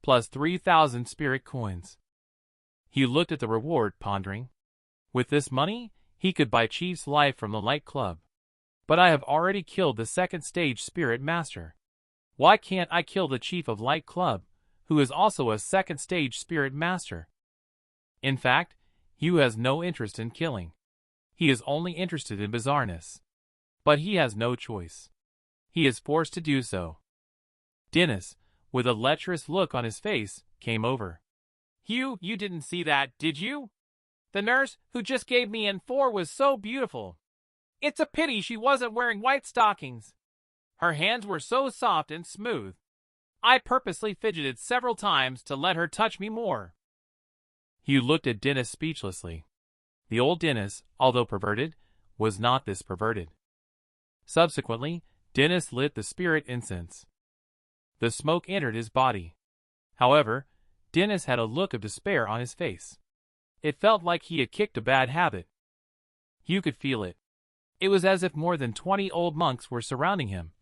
plus 3,000 spirit coins. He looked at the reward, pondering. With this money, he could buy Chief's life from the Light Club. But I have already killed the second stage spirit master. Why can't I kill the chief of Light Club, who is also a second stage spirit master? In fact, Hugh has no interest in killing. He is only interested in bizarreness. But he has no choice. He is forced to do so. Dennis, with a lecherous look on his face, came over. Hugh, you didn't see that, did you? The nurse who just gave me N4 was so beautiful. It's a pity she wasn't wearing white stockings. Her hands were so soft and smooth. I purposely fidgeted several times to let her touch me more. Hugh looked at Dennis speechlessly. The old Dennis, although perverted, was not this perverted. Subsequently, Dennis lit the spirit incense. The smoke entered his body. However, Dennis had a look of despair on his face. It felt like he had kicked a bad habit. Hugh could feel it. It was as if more than 20 old monks were surrounding him,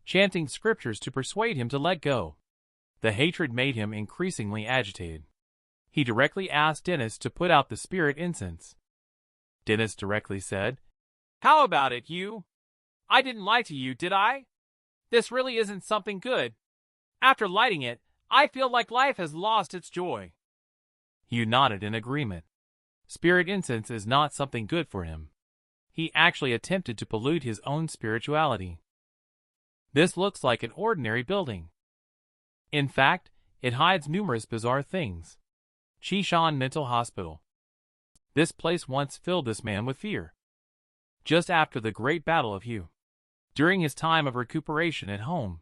chanting scriptures to persuade him to let go. The hatred made him increasingly agitated. He directly asked Dennis to put out the spirit incense. Dennis directly said, "How about it, Hugh? I didn't lie to you, did I? This really isn't something good. After lighting it, I feel like life has lost its joy." Hugh nodded in agreement. Spirit incense is not something good for him. He actually attempted to pollute his own spirituality. This looks like an ordinary building. In fact, it hides numerous bizarre things. Qishan Mental Hospital. This place once filled this man with fear. Just after the Great Battle of Hugh, during his time of recuperation at home,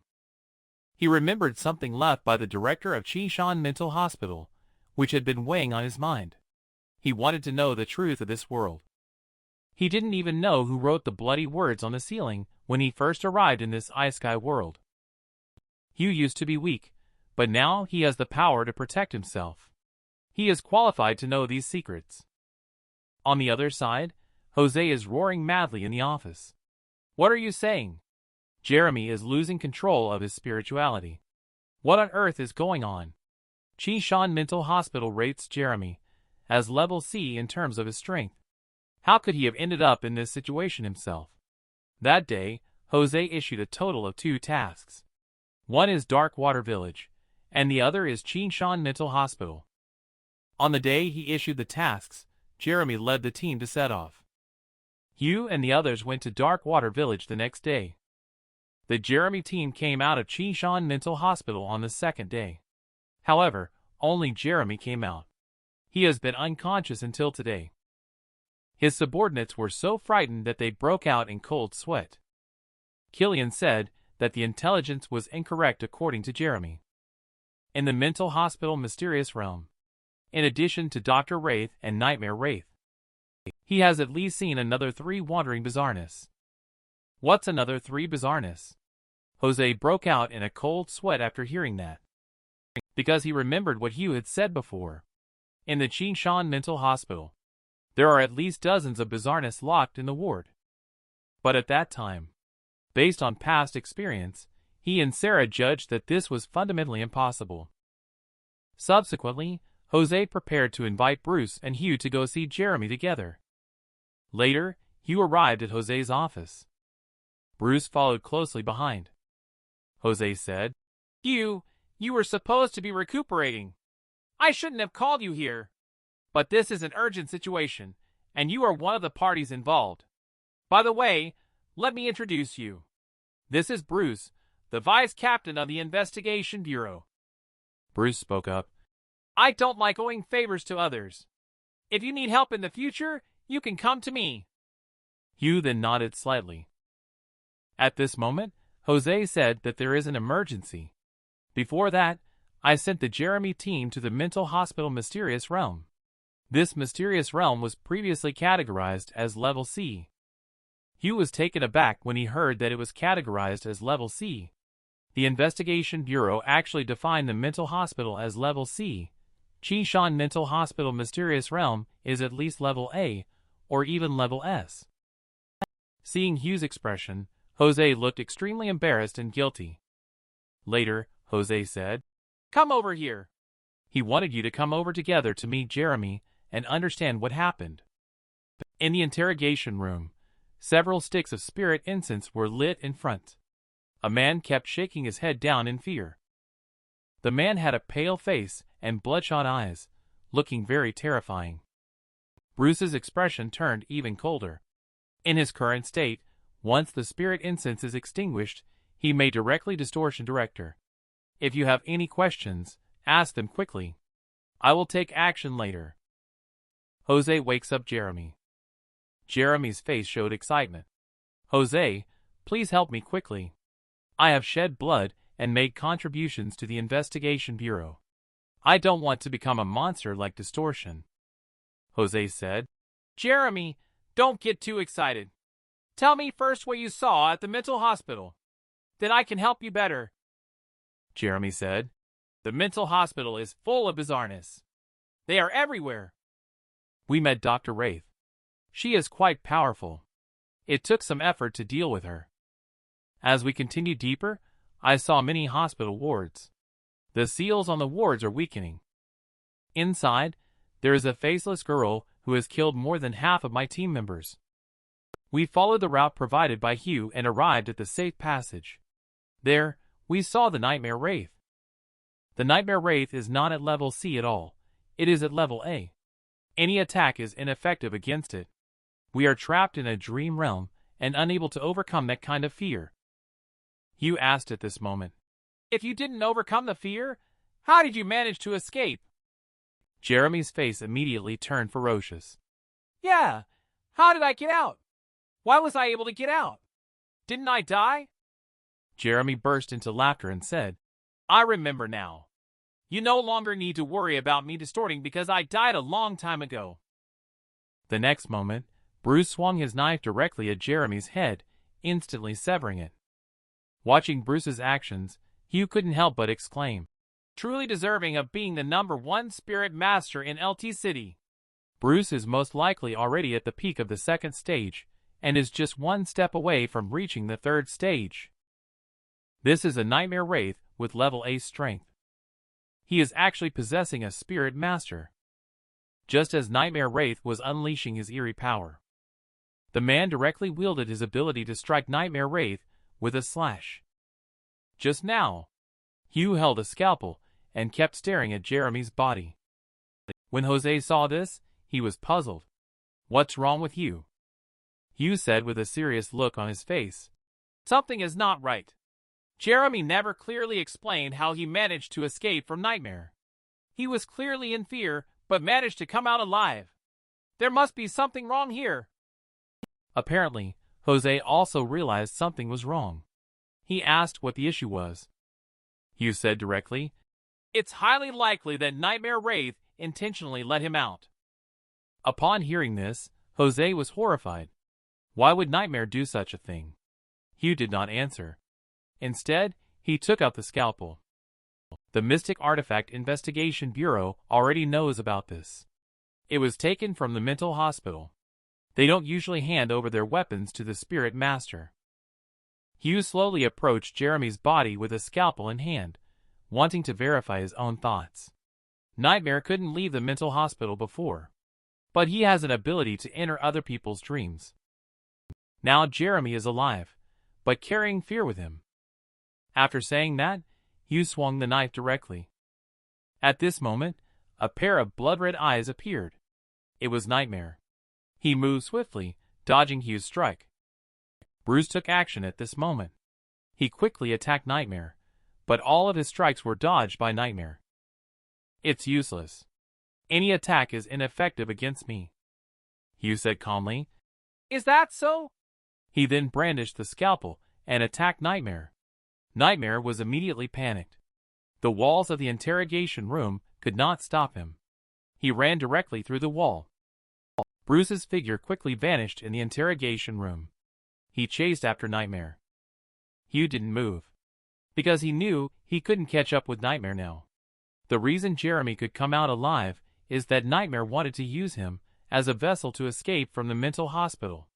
he remembered something left by the director of Qishan Mental Hospital, which had been weighing on his mind. He wanted to know the truth of this world. He didn't even know who wrote the bloody words on the ceiling when he first arrived in this ice-sky world. Hugh used to be weak, but now he has the power to protect himself. He is qualified to know these secrets. On the other side, Jose is roaring madly in the office. What are you saying? Jeremy is losing control of his spirituality. What on earth is going on? Qishan Mental Hospital rates Jeremy as level C in terms of his strength. How could he have ended up in this situation himself? That day, Jose issued a total of 2 tasks. One is Dark Water Village, and the other is Qishan Mental Hospital. On the day he issued the tasks, Jeremy led the team to set off. Hugh and the others went to Dark Water Village the next day. The Jeremy team came out of Qishan Mental Hospital on the second day. However, only Jeremy came out. He has been unconscious until today. His subordinates were so frightened that they broke out in cold sweat. Killian said that the intelligence was incorrect according to Jeremy. In the mental hospital mysterious realm, in addition to Dr. Wraith and Nightmare Wraith, he has at least seen another 3 wandering bizarreness. What's another 3 bizarreness? Jose broke out in a cold sweat after hearing that, because he remembered what Hugh had said before. In the Qishan Mental Hospital, there are at least dozens of bizarreness locked in the ward. But at that time, based on past experience, he and Sarah judged that this was fundamentally impossible. Subsequently, Jose prepared to invite Bruce and Hugh to go see Jeremy together. Later, Hugh arrived at Jose's office. Bruce followed closely behind. Jose said, "Hugh, you were supposed to be recuperating. I shouldn't have called you here. But this is an urgent situation, and you are one of the parties involved. By the way, let me introduce you. This is Bruce, the vice captain of the Investigation Bureau." Bruce spoke up. "I don't like owing favors to others. If you need help in the future, you can come to me." Hugh then nodded slightly. At this moment, Jose said that there is an emergency. Before that, I sent the Jeremy team to the mental hospital mysterious realm. This mysterious realm was previously categorized as Level C. Hugh was taken aback when he heard that it was categorized as Level C. The Investigation Bureau actually defined the mental hospital as Level C. Qishan Mental Hospital Mysterious Realm is at least Level A, or even Level S. Seeing Hugh's expression, Jose looked extremely embarrassed and guilty. Later, Jose said, "Come over here. He wanted you to come over together to meet Jeremy and understand what happened. In the interrogation room, several sticks of spirit incense were lit in front. A man kept shaking his head down in fear. The man had a pale face and bloodshot eyes, looking very terrifying. Bruce's expression turned even colder. In his current state, once the spirit incense is extinguished, he may directly distortion director. If you have any questions, ask them quickly. I will take action later. Jose wakes up Jeremy. Jeremy's face showed excitement. Jose, please help me quickly. I have shed blood and made contributions to the investigation bureau. I don't want to become a monster like Distortion. Jose said. Jeremy, don't get too excited. Tell me first what you saw at the mental hospital. Then I can help you better. Jeremy said. The mental hospital is full of bizarreness. They are everywhere. We met Dr. Wraith. She is quite powerful. It took some effort to deal with her. As we continued deeper, I saw many hospital wards. The seals on the wards are weakening. Inside, there is a faceless girl who has killed more than half of my team members. We followed the route provided by Hugh and arrived at the safe passage. There, we saw the Nightmare Wraith. The Nightmare Wraith is not at level C at all. It is at level A. Any attack is ineffective against it. We are trapped in a dream realm and unable to overcome that kind of fear. Hugh asked at this moment. If you didn't overcome the fear, how did you manage to escape? Jeremy's face immediately turned ferocious. Yeah, how did I get out? Why was I able to get out? Didn't I die? Jeremy burst into laughter and said, I remember now. You no longer need to worry about me distorting because I died a long time ago. The next moment, Bruce swung his knife directly at Jeremy's head, instantly severing it. Watching Bruce's actions, Hugh couldn't help but exclaim, Truly deserving of being the #1 spirit master in LT City. Bruce is most likely already at the peak of the second stage, and is just one step away from reaching the third stage. This is a Nightmare Wraith with level A strength. He is actually possessing a spirit master. Just as Nightmare Wraith was unleashing his eerie power, the man directly wielded his ability to strike Nightmare Wraith with a slash. Just now, Hugh held a scalpel and kept staring at Jeremy's body. When Jose saw this, he was puzzled. What's wrong with Hugh? Hugh said with a serious look on his face. Something is not right. Jeremy never clearly explained how he managed to escape from Nightmare. He was clearly in fear, but managed to come out alive. There must be something wrong here. Apparently, Jose also realized something was wrong. He asked what the issue was. Hugh said directly, It's highly likely that Nightmare Wraith intentionally let him out. Upon hearing this, Jose was horrified. Why would Nightmare do such a thing? Hugh did not answer. Instead, he took out the scalpel. The Mystic Artifact Investigation Bureau already knows about this. It was taken from the mental hospital. They don't usually hand over their weapons to the Spirit Master. Hugh slowly approached Jeremy's body with a scalpel in hand, wanting to verify his own thoughts. Nightmare couldn't leave the mental hospital before, but he has an ability to enter other people's dreams. Now Jeremy is alive, but carrying fear with him. After saying that, Hugh swung the knife directly. At this moment, a pair of blood-red eyes appeared. It was Nightmare. He moved swiftly, dodging Hugh's strike. Bruce took action at this moment. He quickly attacked Nightmare, but all of his strikes were dodged by Nightmare. It's useless. Any attack is ineffective against me, Hugh said calmly. Is that so? He then brandished the scalpel and attacked Nightmare. Nightmare was immediately panicked. The walls of the interrogation room could not stop him. He ran directly through the wall. Bruce's figure quickly vanished in the interrogation room. He chased after Nightmare. Hugh didn't move, because he knew he couldn't catch up with Nightmare now. The reason Jeremy could come out alive is that Nightmare wanted to use him as a vessel to escape from the mental hospital.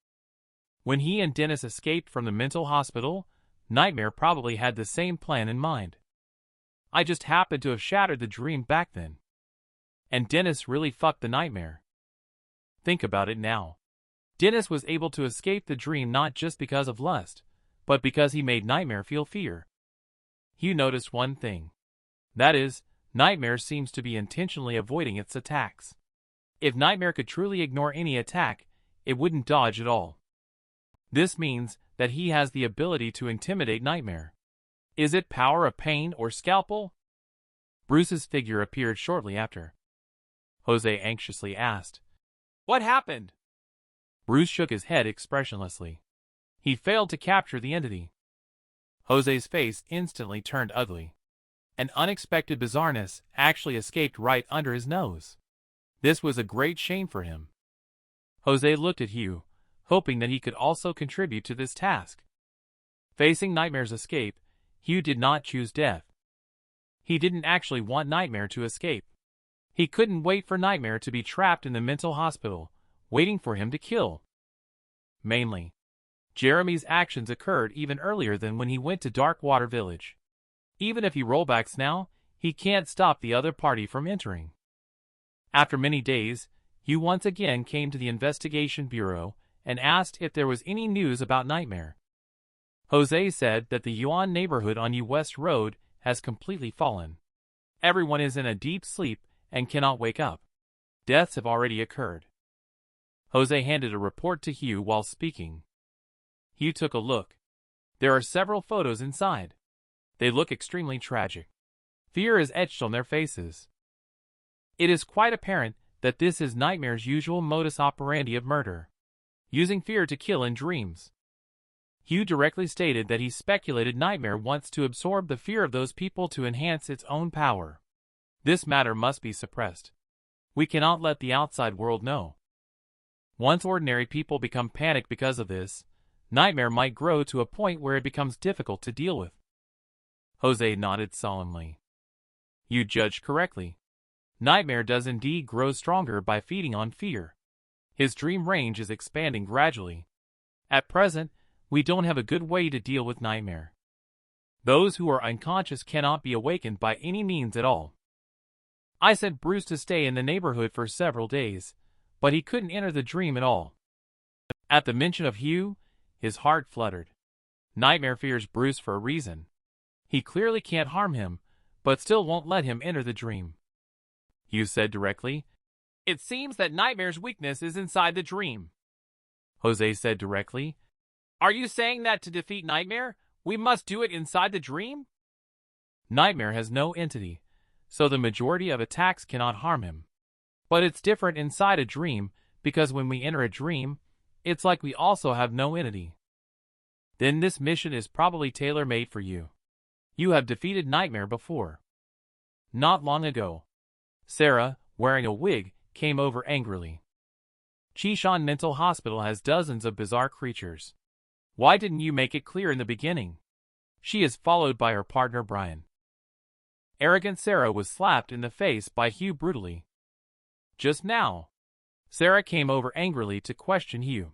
When he and Dennis escaped from the mental hospital, Nightmare probably had the same plan in mind. I just happened to have shattered the dream back then, And Dennis really fucked the nightmare. Think about it now. Dennis was able to escape the dream not just because of lust, but because he made Nightmare feel fear. Hugh noticed one thing. That is, Nightmare seems to be intentionally avoiding its attacks. If Nightmare could truly ignore any attack, it wouldn't dodge at all. This means that he has the ability to intimidate Nightmare. Is it power of pain or scalpel? Bruce's figure appeared shortly after. Jose anxiously asked, "What happened?" Bruce shook his head expressionlessly. He failed to capture the entity. Jose's face instantly turned ugly. An unexpected bizarreness actually escaped right under his nose. This was a great shame for him. Jose looked at Hugh, hoping that he could also contribute to this task. Facing Nightmare's escape, Hugh did not choose death. He didn't actually want Nightmare to escape. He couldn't wait for Nightmare to be trapped in the mental hospital, waiting for him to kill. Mainly, Jeremy's actions occurred even earlier than when he went to Darkwater Village. Even if he rollbacks now, he can't stop the other party from entering. After many days, Hugh once again came to the investigation bureau and asked if there was any news about Nightmare. Jose said that the Yuan neighborhood on U West Road has completely fallen. Everyone is in a deep sleep and cannot wake up. Deaths have already occurred. Jose handed a report to Hugh while speaking. Hugh took a look. There are several photos inside. They look extremely tragic. Fear is etched on their faces. It is quite apparent that this is Nightmare's usual modus operandi of murder, using fear to kill in dreams. Hugh directly stated that he speculated Nightmare wants to absorb the fear of those people to enhance its own power. This matter must be suppressed. We cannot let the outside world know. Once ordinary people become panicked because of this, Nightmare might grow to a point where it becomes difficult to deal with. Jose nodded solemnly. You judged correctly. Nightmare does indeed grow stronger by feeding on fear. His dream range is expanding gradually. At present, we don't have a good way to deal with Nightmare. Those who are unconscious cannot be awakened by any means at all. I sent Bruce to stay in the neighborhood for several days, but he couldn't enter the dream at all. At the mention of Hugh, his heart fluttered. Nightmare fears Bruce for a reason. He clearly can't harm him, but still won't let him enter the dream. Hugh said directly, "It seems that Nightmare's weakness is inside the dream." Jose said directly, "Are you saying that to defeat Nightmare, we must do it inside the dream?" Nightmare has no entity, so the majority of attacks cannot harm him. But it's different inside a dream, because when we enter a dream, it's like we also have no entity. Then this mission is probably tailor-made for you. You have defeated Nightmare before. Not long ago, Sarah, wearing a wig, came over angrily. Chishan Mental Hospital has dozens of bizarre creatures. Why didn't you make it clear in the beginning? She is followed by her partner Brian. Arrogant Sarah was slapped in the face by Hugh brutally. Just now, Sarah came over angrily to question Hugh.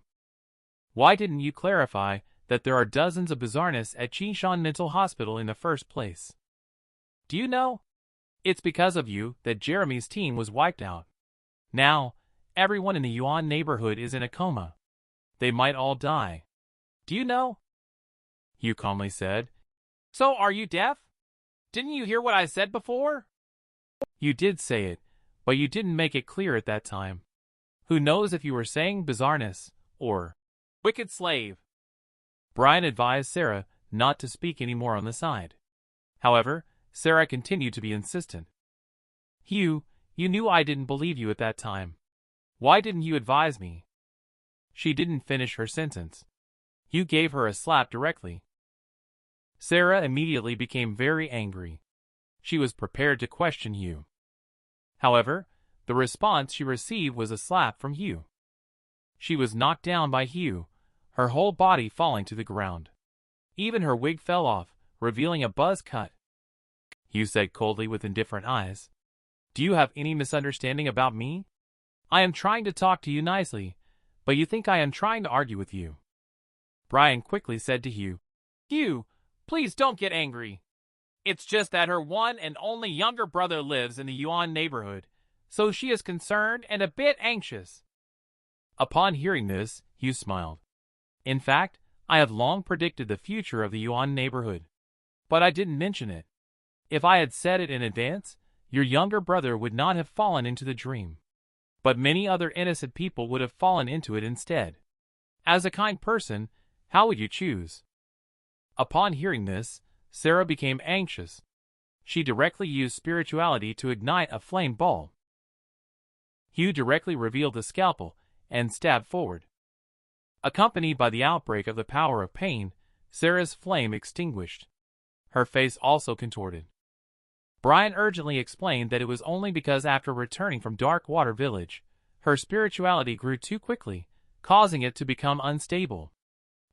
Why didn't you clarify that there are dozens of bizarreness at Chishan Mental Hospital in the first place? Do you know? It's because of you that Jeremy's team was wiped out. Now, everyone in the Yuan neighborhood is in a coma. They might all die. Do you know? Hugh calmly said. So are you deaf? Didn't you hear what I said before? You did say it, but you didn't make it clear at that time. Who knows if you were saying bizarreness, or wicked slave. Brian advised Sarah not to speak any more on the side. However, Sarah continued to be insistent. Hugh, you knew I didn't believe you at that time. Why didn't you advise me? She didn't finish her sentence. Hugh gave her a slap directly. Sarah immediately became very angry. She was prepared to question Hugh. However, the response she received was a slap from Hugh. She was knocked down by Hugh, her whole body falling to the ground. Even her wig fell off, revealing a buzz cut. Hugh said coldly with indifferent eyes. Do you have any misunderstanding about me? I am trying to talk to you nicely, but you think I am trying to argue with you. Brian quickly said to Hugh, Hugh, please don't get angry. It's just that her one and only younger brother lives in the Yuan neighborhood, so she is concerned and a bit anxious. Upon hearing this, Hugh smiled. In fact, I have long predicted the future of the Yuan neighborhood. But I didn't mention it. If I had said it in advance, your younger brother would not have fallen into the dream. But many other innocent people would have fallen into it instead. As a kind person, how would you choose? Upon hearing this, Sarah became anxious. She directly used spirituality to ignite a flame ball. Hugh directly revealed the scalpel and stabbed forward. Accompanied by the outbreak of the power of pain, Sarah's flame extinguished. Her face also contorted. Brian urgently explained that it was only because after returning from Darkwater Village, her spirituality grew too quickly, causing it to become unstable.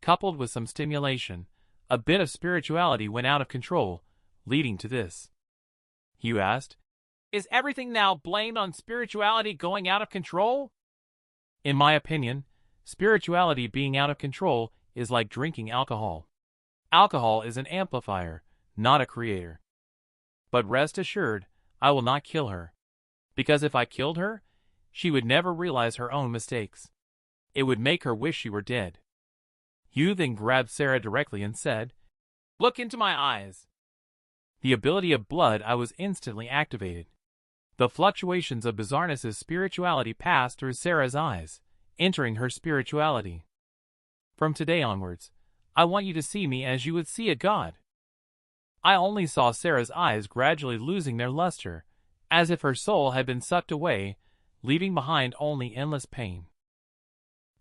Coupled with some stimulation, a bit of spirituality went out of control, leading to this. Hugh asked, Is everything now blamed on spirituality going out of control? In my opinion, spirituality being out of control is like drinking alcohol. Alcohol is an amplifier, not a creator. But rest assured, I will not kill her. Because if I killed her, she would never realize her own mistakes. It would make her wish she were dead. Hugh then grabbed Sarah directly and said, Look into my eyes. The ability of blood I was instantly activated. The fluctuations of Bizarreness's spirituality passed through Sarah's eyes, entering her spirituality. From today onwards, I want you to see me as you would see a god. I only saw Sarah's eyes gradually losing their luster, as if her soul had been sucked away, leaving behind only endless pain.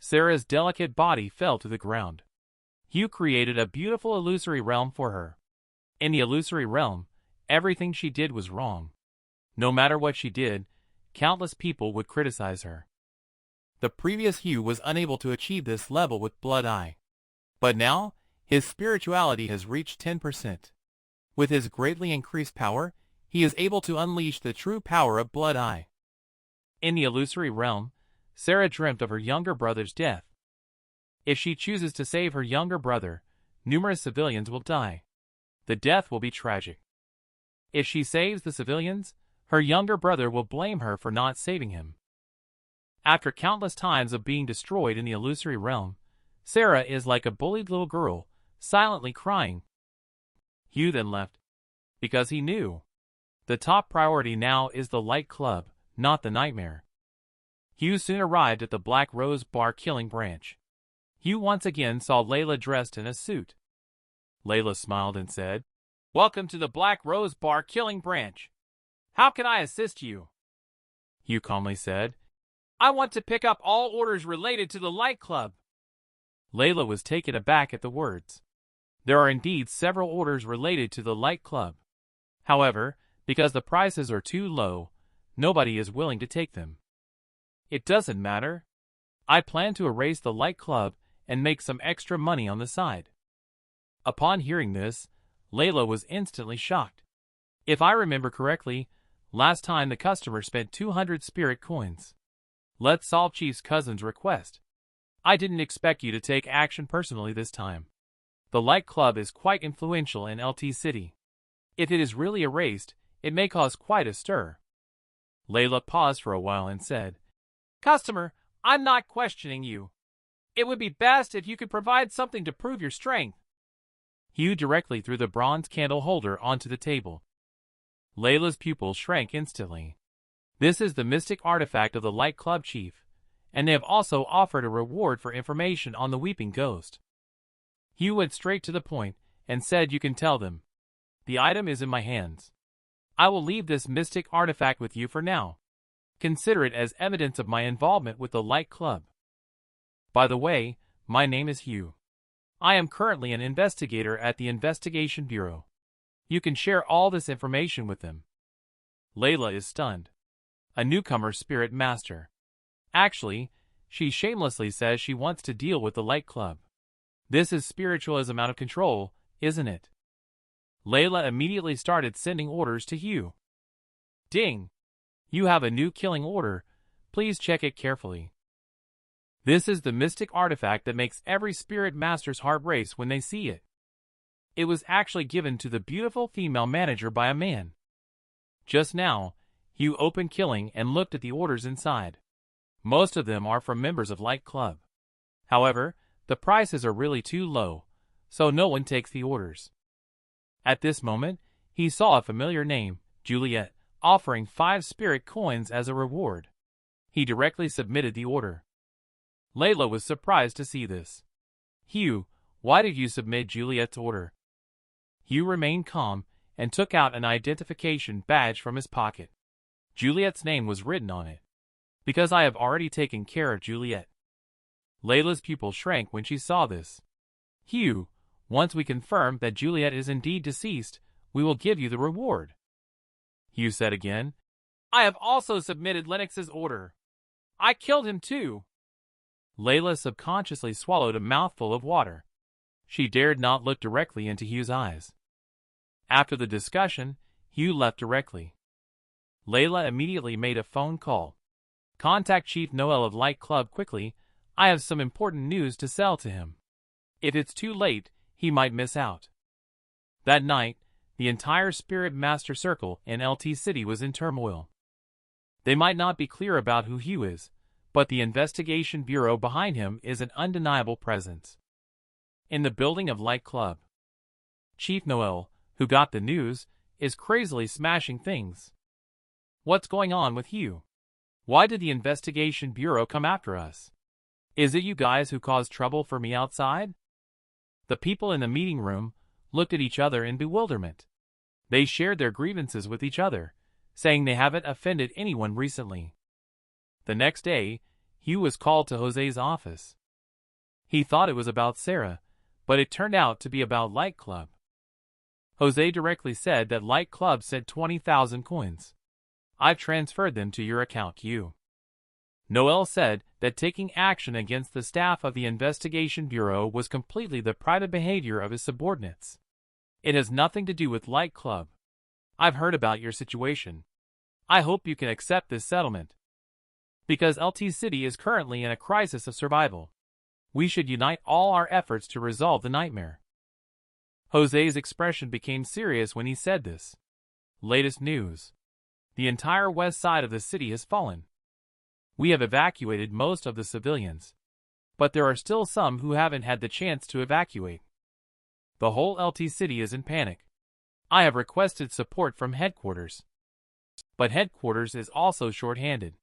Sarah's delicate body fell to the ground. Hugh created a beautiful illusory realm for her. In the illusory realm, everything she did was wrong. No matter what she did, countless people would criticize her. The previous Hugh was unable to achieve this level with Blood Eye. But now, his spirituality has reached 10%. With his greatly increased power, he is able to unleash the true power of Blood Eye. In the illusory realm, Sarah dreamt of her younger brother's death. If she chooses to save her younger brother, numerous civilians will die. The death will be tragic. If she saves the civilians, her younger brother will blame her for not saving him. After countless times of being destroyed in the illusory realm, Sarah is like a bullied little girl, silently crying. Hugh then left, because he knew. The top priority now is the Light Club, not the Nightmare. Hugh soon arrived at the Black Rose Bar Killing Branch. Hugh once again saw Layla dressed in a suit. Layla smiled and said, Welcome to the Black Rose Bar Killing Branch. How can I assist you? Hugh calmly said, I want to pick up all orders related to the Light Club. Layla was taken aback at the words. There are indeed several orders related to the Light Club. However, because the prices are too low, nobody is willing to take them. It doesn't matter. I plan to erase the Light Club and make some extra money on the side. Upon hearing this, Layla was instantly shocked. If I remember correctly, last time the customer spent 200 spirit coins. Let's solve Chief's cousin's request. I didn't expect you to take action personally this time. The Light Club is quite influential in LT City. If it is really erased, it may cause quite a stir. Layla paused for a while and said, Customer, I'm not questioning you. It would be best if you could provide something to prove your strength. Hugh directly threw the bronze candle holder onto the table. Layla's pupils shrank instantly. This is the mystic artifact of the Light Club chief, and they have also offered a reward for information on the Weeping Ghost. Hugh went straight to the point and said, You can tell them. The item is in my hands. I will leave this mystic artifact with you for now. Consider it as evidence of my involvement with the Light Club. By the way, my name is Hugh. I am currently an investigator at the Investigation Bureau. You can share all this information with them. Layla is stunned. A newcomer spirit master. Actually, she shamelessly says she wants to deal with the Light Club. This is spiritualism out of control, isn't it? Layla immediately started sending orders to Hugh. Ding! You have a new killing order. Please check it carefully. This is the mystic artifact that makes every spirit master's heart race when they see it. It was actually given to the beautiful female manager by a man. Just now, Hugh opened Killing and looked at the orders inside. Most of them are from members of Light Club. However, the prices are really too low, so no one takes the orders. At this moment, he saw a familiar name, Juliet, offering 5 spirit coins as a reward. He directly submitted the order. Layla was surprised to see this. Hugh, why did you submit Juliet's order? Hugh remained calm and took out an identification badge from his pocket. Juliet's name was written on it. Because I have already taken care of Juliet. Layla's pupil shrank when she saw this. Hugh, once we confirm that Juliet is indeed deceased, we will give you the reward. Hugh said again, I have also submitted Lennox's order. I killed him too. Layla subconsciously swallowed a mouthful of water. She dared not look directly into Hugh's eyes. After the discussion, Hugh left directly. Layla immediately made a phone call. Contact Chief Noel of Light Club quickly. I have some important news to sell to him. If it's too late, he might miss out. That night, the entire Spirit Master Circle in LT City was in turmoil. They might not be clear about who Hugh is, but the investigation bureau behind him is an undeniable presence. In the building of Light Club, Chief Noel, who got the news, is crazily smashing things. What's going on with Hugh? Why did the investigation bureau come after us? Is it you guys who caused trouble for me outside? The people in the meeting room looked at each other in bewilderment. They shared their grievances with each other, saying they haven't offended anyone recently. The next day, Hugh was called to Jose's office. He thought it was about Sarah, but it turned out to be about Light Club. Jose directly said that Light Club sent 20,000 coins. I've transferred them to your account, Hugh. Noel said that taking action against the staff of the Investigation Bureau was completely the private behavior of his subordinates. It has nothing to do with Light Club. I've heard about your situation. I hope you can accept this settlement. Because LT City is currently in a crisis of survival, we should unite all our efforts to resolve the nightmare. Jose's expression became serious when he said this. Latest news. The entire west side of the city has fallen. We have evacuated most of the civilians, but there are still some who haven't had the chance to evacuate. The whole LT City is in panic. I have requested support from headquarters, but headquarters is also short-handed.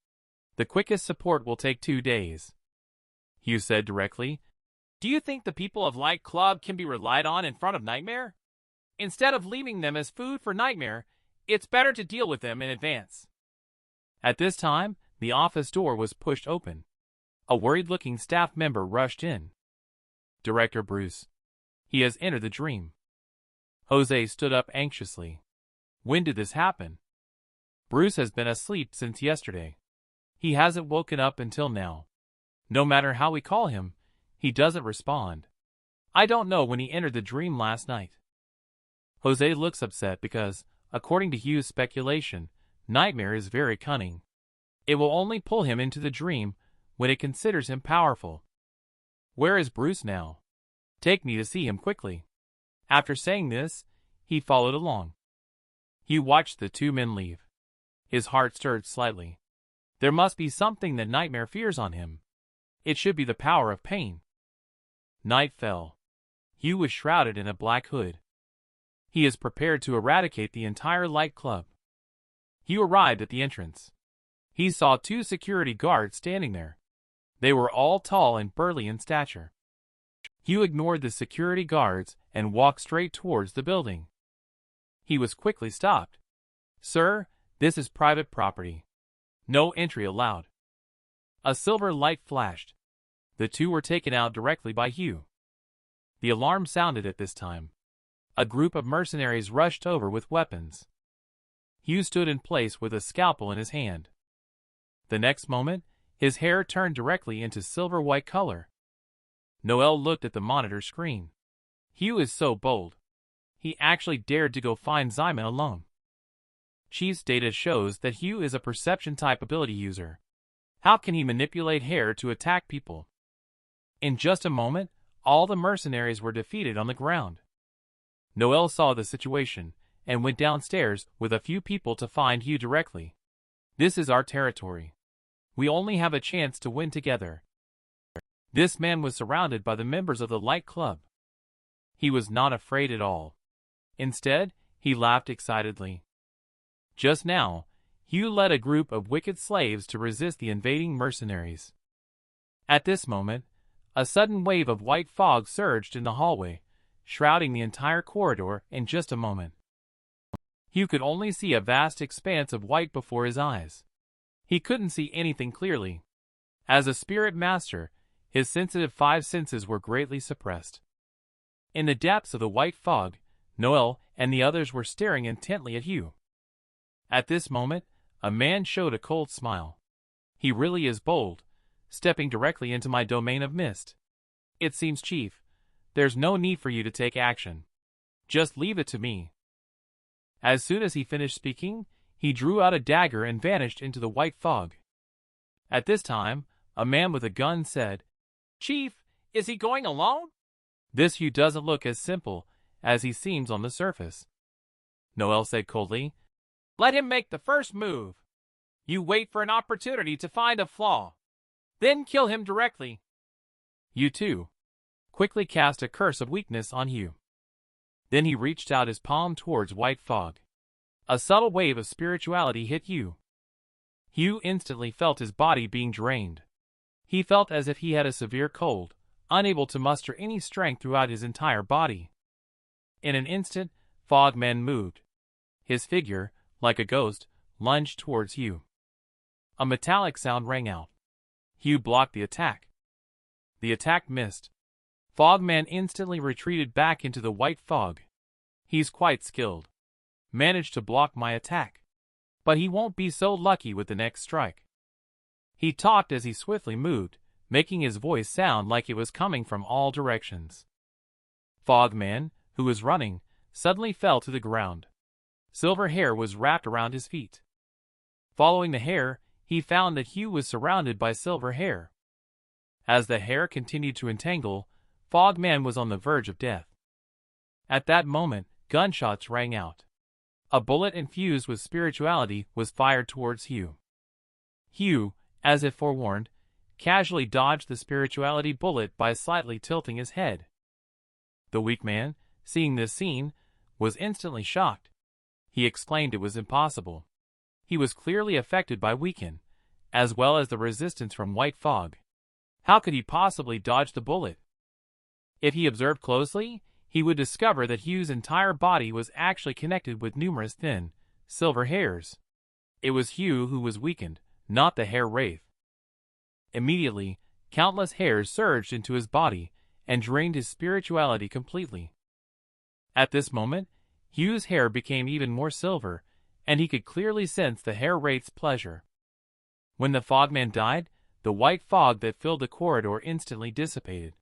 The quickest support will take 2 days. Hugh said directly, Do you think the people of Light Club can be relied on in front of Nightmare? Instead of leaving them as food for Nightmare, it's better to deal with them in advance. At this time, the office door was pushed open. A worried-looking staff member rushed in. Director Bruce. He has entered the dream. Jose stood up anxiously. When did this happen? Bruce has been asleep since yesterday. He hasn't woken up until now. No matter how we call him, he doesn't respond. I don't know when he entered the dream last night. Jose looks upset because, according to Hugh's speculation, Nightmare is very cunning. It will only pull him into the dream when it considers him powerful. Where is Bruce now? Take me to see him quickly. After saying this, he followed along. Hugh watched the 2 men leave. His heart stirred slightly. There must be something that Nightmare fears on him. It should be the power of pain. Night fell. Hugh was shrouded in a black hood. He is prepared to eradicate the entire Light Club. Hugh arrived at the entrance. He saw 2 security guards standing there. They were all tall and burly in stature. Hugh ignored the security guards and walked straight towards the building. He was quickly stopped. Sir, this is private property. No entry allowed. A silver light flashed. The 2 were taken out directly by Hugh. The alarm sounded at this time. A group of mercenaries rushed over with weapons. Hugh stood in place with a scalpel in his hand. The next moment, his hair turned directly into silver-white color. Noel looked at the monitor screen. Hugh is so bold. He actually dared to go find Simon alone. Chief's data shows that Hugh is a perception-type ability user. How can he manipulate hair to attack people? In just a moment, all the mercenaries were defeated on the ground. Noel saw the situation and went downstairs with a few people to find Hugh directly. This is our territory. We only have a chance to win together. This man was surrounded by the members of the Light Club. He was not afraid at all. Instead, he laughed excitedly. Just now, Hugh led a group of wicked slaves to resist the invading mercenaries. At this moment, a sudden wave of white fog surged in the hallway, shrouding the entire corridor in just a moment. Hugh could only see a vast expanse of white before his eyes. He couldn't see anything clearly. As a spirit master, his sensitive five senses were greatly suppressed. In the depths of the white fog, Noel and the others were staring intently at Hugh. At this moment, a man showed a cold smile. He really is bold, stepping directly into my domain of mist. It seems, Chief, there's no need for you to take action. Just leave it to me. As soon as he finished speaking, he drew out a dagger and vanished into the white fog. At this time, a man with a gun said, Chief, is he going alone? This Hugh doesn't look as simple as he seems on the surface. Noel said coldly, Let him make the first move. You wait for an opportunity to find a flaw. Then kill him directly. You too. Quickly cast a curse of weakness on Hugh. Then he reached out his palm towards white fog. A subtle wave of spirituality hit Hugh. Hugh instantly felt his body being drained. He felt as if he had a severe cold, unable to muster any strength throughout his entire body. In an instant, Fogman moved. His figure, like a ghost, lunged towards Hugh. A metallic sound rang out. Hugh blocked the attack. The attack missed. Fogman instantly retreated back into the white fog. He's quite skilled. Managed to block my attack. But he won't be so lucky with the next strike. He talked as he swiftly moved, making his voice sound like it was coming from all directions. Fogman, who was running, suddenly fell to the ground. Silver hair was wrapped around his feet. Following the hair, he found that Hugh was surrounded by silver hair. As the hair continued to entangle, Fogman was on the verge of death. At that moment, gunshots rang out. A bullet infused with spirituality was fired towards Hugh. Hugh, as if forewarned, casually dodged the spirituality bullet by slightly tilting his head. The weak man, seeing this scene, was instantly shocked. He exclaimed it was impossible. He was clearly affected by weaken, as well as the resistance from white fog. How could he possibly dodge the bullet? If he observed closely, he would discover that Hugh's entire body was actually connected with numerous thin, silver hairs. It was Hugh who was weakened, not the hair wraith. Immediately, countless hairs surged into his body and drained his spirituality completely. At this moment, Hugh's hair became even more silver, and he could clearly sense the hair wraith's pleasure. When the Fogman died, the white fog that filled the corridor instantly dissipated.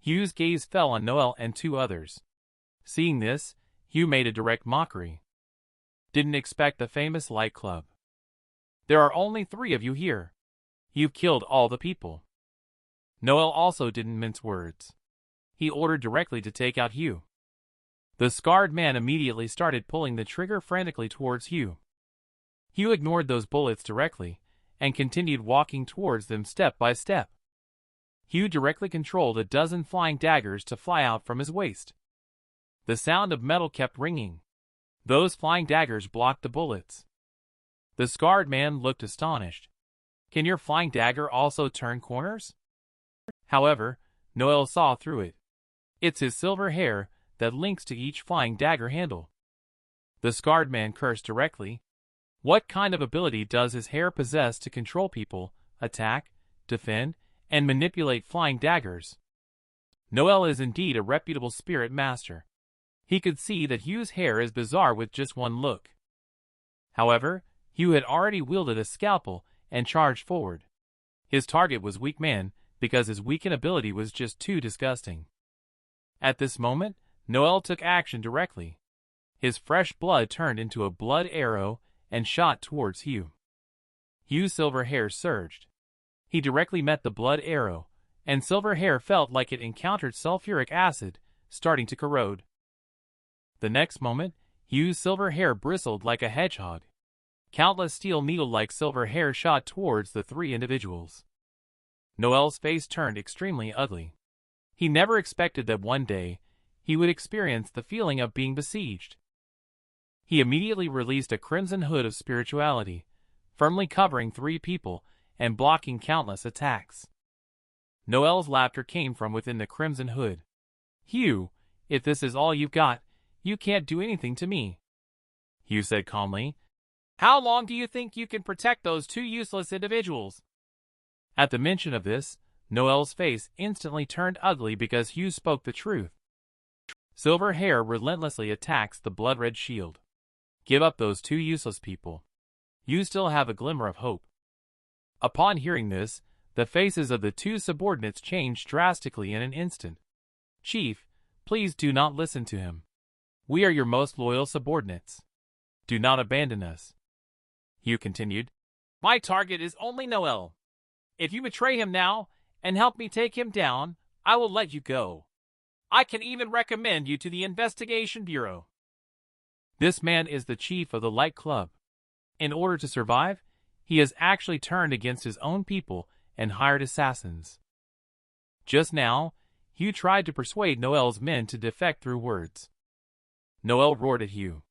Hugh's gaze fell on Noel and two others. Seeing this, Hugh made a direct mockery. Didn't expect the famous Light Club. There are only 3 of you here. You've killed all the people. Noel also didn't mince words. He ordered directly to take out Hugh. The scarred man immediately started pulling the trigger frantically towards Hugh. Hugh ignored those bullets directly and continued walking towards them step by step. Hugh directly controlled a dozen flying daggers to fly out from his waist. The sound of metal kept ringing. Those flying daggers blocked the bullets. The scarred man looked astonished. Can your flying dagger also turn corners? However, Noel saw through it. It's his silver hair that links to each flying dagger handle. The scarred man cursed directly. What kind of ability does his hair possess to control people, attack, defend, and manipulate flying daggers? Noel is indeed a reputable spirit master. He could see that Hugh's hair is bizarre with just one look. However, Hugh had already wielded a scalpel and charged forward. His target was weak man because his weakened ability was just too disgusting. At this moment, Noel took action directly. His fresh blood turned into a blood arrow and shot towards Hugh. Hugh's silver hair surged. He directly met the blood arrow, and silver hair felt like it encountered sulfuric acid, starting to corrode. The next moment, Hugh's silver hair bristled like a hedgehog. Countless steel needle-like silver hair shot towards the three individuals. Noel's face turned extremely ugly. He never expected that one day he would experience the feeling of being besieged. He immediately released a crimson hood of spirituality, firmly covering three people and blocking countless attacks. Noel's laughter came from within the crimson hood. "Hugh, if this is all you've got, you can't do anything to me," Hugh said calmly. "How long do you think you can protect those two useless individuals?" At the mention of this, Noel's face instantly turned ugly because Hugh spoke the truth. Silver hair relentlessly attacks the blood-red shield. Give up those two useless people. You still have a glimmer of hope. Upon hearing this, the faces of the two subordinates changed drastically in an instant. "Chief, please do not listen to him. We are your most loyal subordinates. Do not abandon us," Hugh continued. "My target is only Noel. If you betray him now and help me take him down, I will let you go. I can even recommend you to the Investigation Bureau." This man is the chief of the Light Club. In order to survive, he has actually turned against his own people and hired assassins. Just now, Hugh tried to persuade Noel's men to defect through words. Noel roared at Hugh.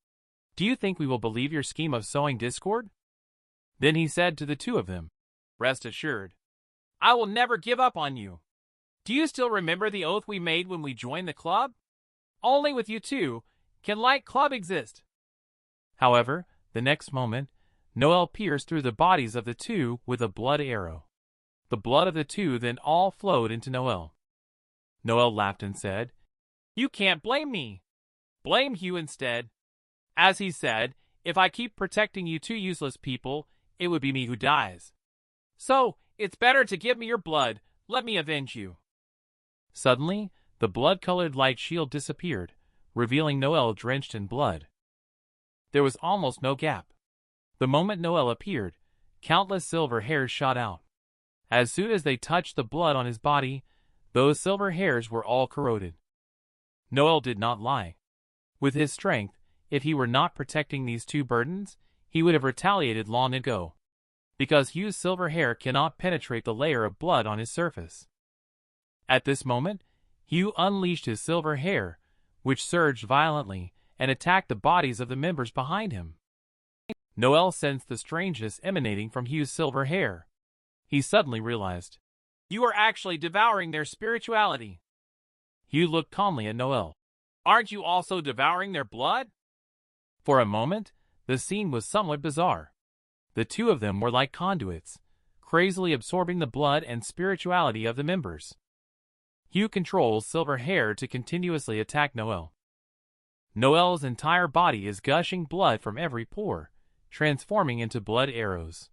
"Do you think we will believe your scheme of sowing discord?" Then he said to the two of them, "Rest assured, I will never give up on you. Do you still remember the oath we made when we joined the club? Only with you two can Light Club exist." However, the next moment, Noel pierced through the bodies of the two with a blood arrow. The blood of the two then all flowed into Noel. Noel laughed and said, "You can't blame me. Blame Hugh instead. As he said, if I keep protecting you two useless people, it would be me who dies. So, it's better to give me your blood. Let me avenge you." Suddenly, the blood-colored light shield disappeared, revealing Noel drenched in blood. There was almost no gap. The moment Noel appeared, countless silver hairs shot out. As soon as they touched the blood on his body, those silver hairs were all corroded. Noel did not lie. With his strength, if he were not protecting these two burdens, he would have retaliated long ago, because Hugh's silver hair cannot penetrate the layer of blood on his surface. At this moment, Hugh unleashed his silver hair, which surged violently and attacked the bodies of the members behind him. Noel sensed the strangeness emanating from Hugh's silver hair. He suddenly realized, "You are actually devouring their spirituality." Hugh looked calmly at Noel. "Aren't you also devouring their blood?" For a moment, the scene was somewhat bizarre. The two of them were like conduits, crazily absorbing the blood and spirituality of the members. Hugh controls silver hair to continuously attack Noel. Noel's entire body is gushing blood from every pore, transforming into blood arrows.